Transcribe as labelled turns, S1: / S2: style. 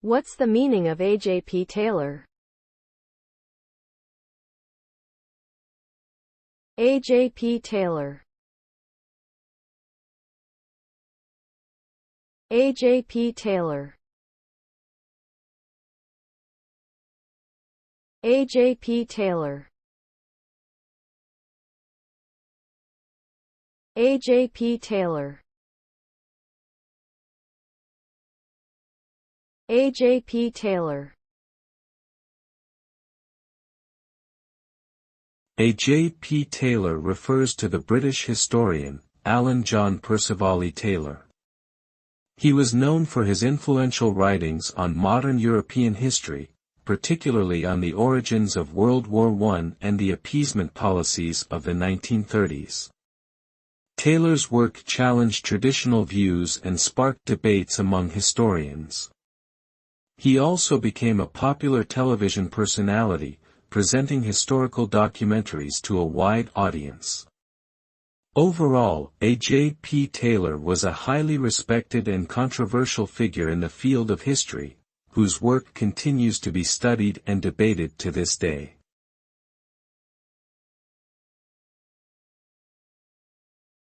S1: What's the meaning of A.J.P. Taylor? A.J.P. Taylor. A.J.P. Taylor. A.J.P. Taylor. A.J.P. Taylor. A.J.P. Taylor.
S2: A.J.P. Taylor refers to the British historian, Alan John Percival Taylor. He was known for his influential writings on modern European history, particularly on the origins of World War I and the appeasement policies of the 1930s. Taylor's work challenged traditional views and sparked debates among historians. He also became a popular television personality, presenting historical documentaries to a wide audience. Overall, A.J.P. Taylor was a highly respected and controversial figure in the field of history, whose work continues to be studied and debated to this day.